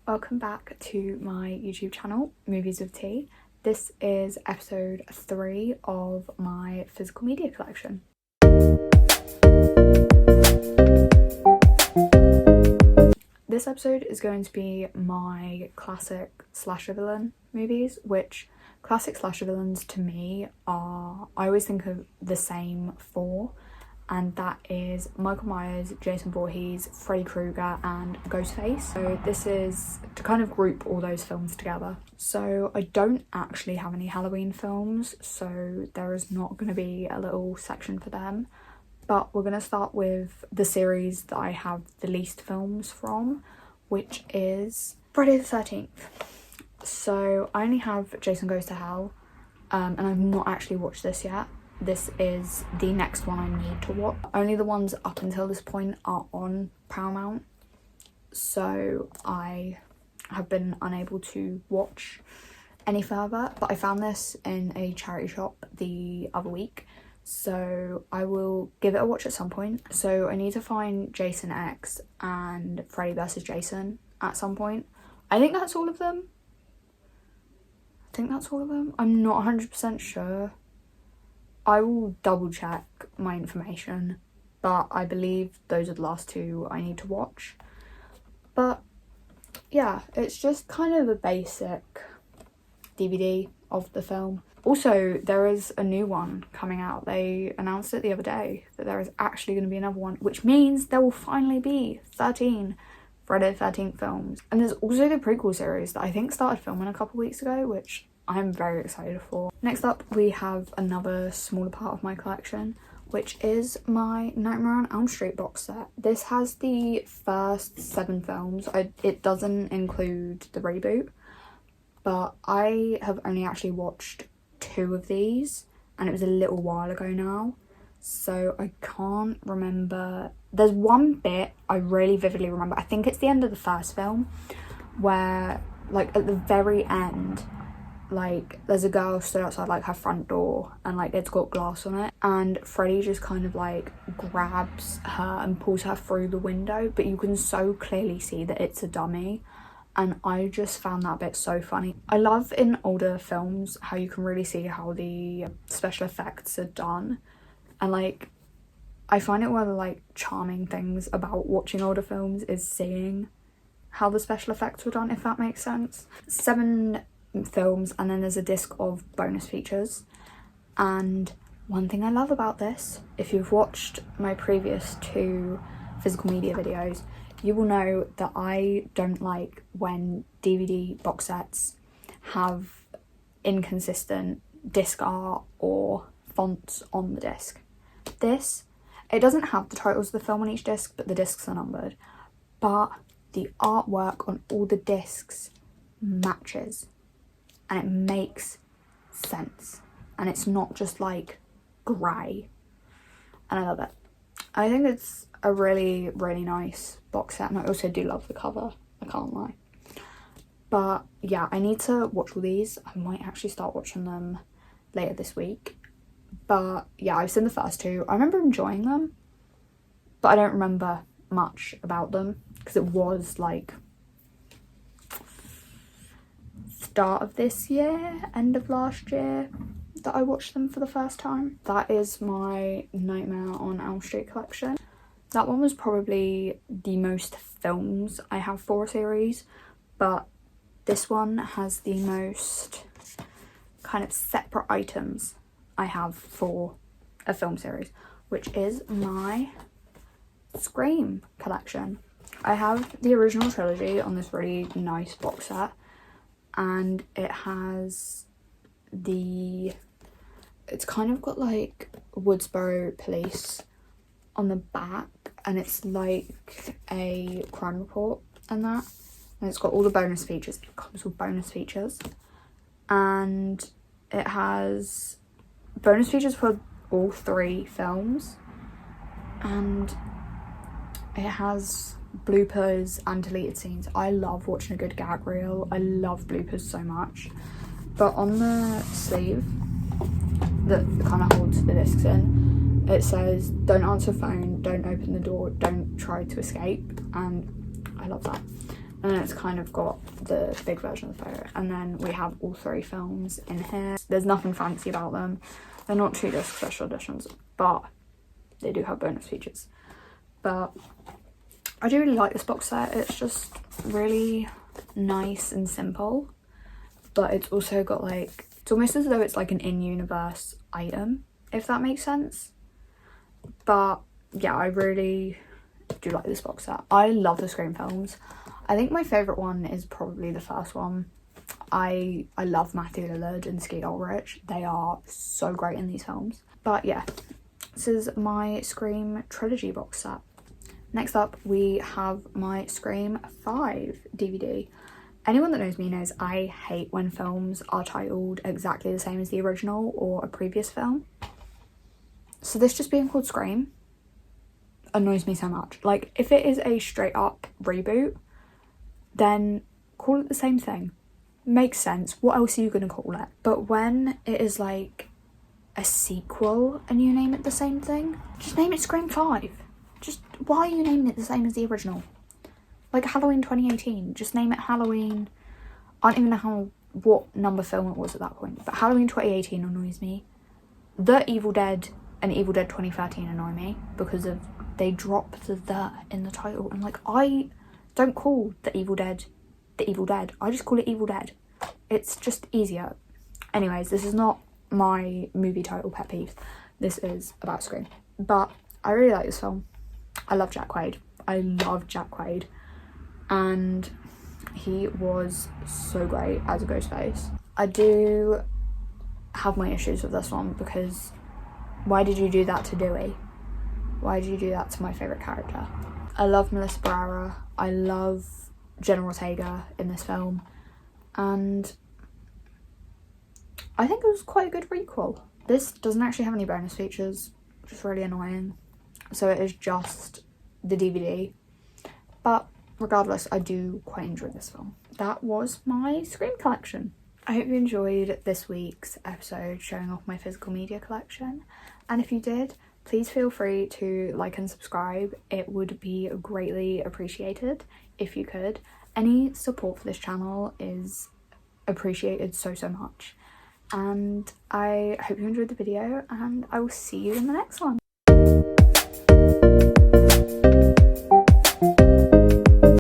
welcome back to my YouTube channel, Movies with Tea. This is episode 3 of my physical media collection. This episode is going to be my classic slasher villain movies, which classic slasher villains to me are, I always think of the same four, and that is Michael Myers, Jason Voorhees, Freddy Krueger and Ghostface. So this is to kind of group all those films together. So I don't actually have any Halloween films, so there is not going to be a little section for them. But we're going to start with the series that I have the least films from, which is Friday the 13th. So I only have Jason Goes to Hell, and I've not actually watched this yet. This is the next one I need to watch. Only the ones up until this point are on Paramount, so I have been unable to watch any further. But I found this in a charity shop the other week, so I will give it a watch at some point. So I need to find Jason X and Freddy vs Jason at some point. I think that's all of them. I'm not 100% sure. I will double check my information, but I believe those are the last two I need to watch. But yeah, it's just kind of a basic DVD of the film. Also, there is a new one coming out. They announced it the other day that there is actually going to be another one, which means there will finally be 13 Friday the 13th films. And there's also the prequel series that I think started filming a couple weeks ago, which I'm very excited for. Next up, we have another smaller part of my collection, which is my Nightmare on Elm Street box set. This has the first 7 films. It doesn't include the reboot, but I have only actually watched 2 of these, and it was a little while ago now, so I can't remember. There's one bit I really vividly remember. I think it's the end of the first film, where like at the very end, like there's a girl stood outside like her front door and like it's got glass on it, and Freddy just kind of like grabs her and pulls her through the window, but you can so clearly see that it's a dummy, and I just found that bit so funny. I love in older films how you can really see how the special effects are done, and like I find it one of the like charming things about watching older films is seeing how the special effects were done, if that makes sense. 7 films, and then there's a disc of bonus features. And one thing I love about this, if you've watched my previous 2 physical media videos, you will know that I don't like when DVD box sets have inconsistent disc art or fonts on the disc. This, it doesn't have the titles of the film on each disc, but the discs are numbered, but the artwork on all the discs matches, and it makes sense, and it's not just like grey, and I love it. I think it's a really, really nice box set, and I also do love the cover, I can't lie. But yeah, I need to watch all these. I might actually start watching them later this week. But yeah, I've seen the first 2. I remember enjoying them, but I don't remember much about them because it was like start of this year, end of last year that I watched them for the first time. That is my Nightmare on Elm Street collection. That one was probably the most films I have for a series, but this one has the most kind of separate items I have for a film series, which is my Scream collection. I have the original trilogy on this really nice box set, and it has it's kind of got like Woodsboro Police on the back, and it's like a crime report and that, and it's got all the bonus features. It comes with bonus features, and it has bonus features for all 3 films, and it has bloopers and deleted scenes. I love watching a good gag reel. I love bloopers so much. But on the sleeve that kind of holds the discs in, it says don't answer phone, don't open the door, don't try to escape, and I love that. and then it's kind of got the big version of the photo, and then we have all 3 films in here. There's nothing fancy about them. They're not 2-disc special editions, but they do have bonus features. But I do really like this box set. It's just really nice and simple, but it's also got like, it's almost as though it's like an in-universe item, if that makes sense. But yeah, I really do like this box set. I love the Scream films. I think my favourite one is probably the first one. I love Matthew Lillard and Skeet Ulrich. They are so great in these films. But yeah, this is my Scream trilogy box set. Next up, we have my Scream 5 DVD. Anyone that knows me knows I hate when films are titled exactly the same as the original or a previous film. So this just being called Scream annoys me so much. Like, if it is a straight up reboot, then call it the same thing. Makes sense. What else are you going to call it? But when it is like a sequel and you name it the same thing, just name it Scream 5. Just, why are you naming it the same as the original? Like Halloween 2018, just name it Halloween. I don't even know what number film it was at that point, but Halloween 2018 annoys me. The Evil Dead and Evil Dead 2013 annoy me because of, they drop the in the title, and like, I don't call the Evil Dead, I just call it Evil Dead. It's just easier. Anyways, this is not my movie title pet peeve. This is about Scream. But I really like this film. I love Jack Quaid. I love Jack Quaid. And he was so great as a Ghostface. I do have my issues with this one because why did you do that to Dewey? Why did you do that to my favourite character? I love Melissa Barrera. I love Jenna Ortega in this film. And I think it was quite a good requel. This doesn't actually have any bonus features, which is really annoying. So it is just the DVD. But regardless, I do quite enjoy this film. That was my Scream collection. I hope you enjoyed this week's episode showing off my physical media collection. And if you did, please feel free to like and subscribe. It would be greatly appreciated if you could. Any support for this channel is appreciated so much. And I hope you enjoyed the video, and I will see you in the next one.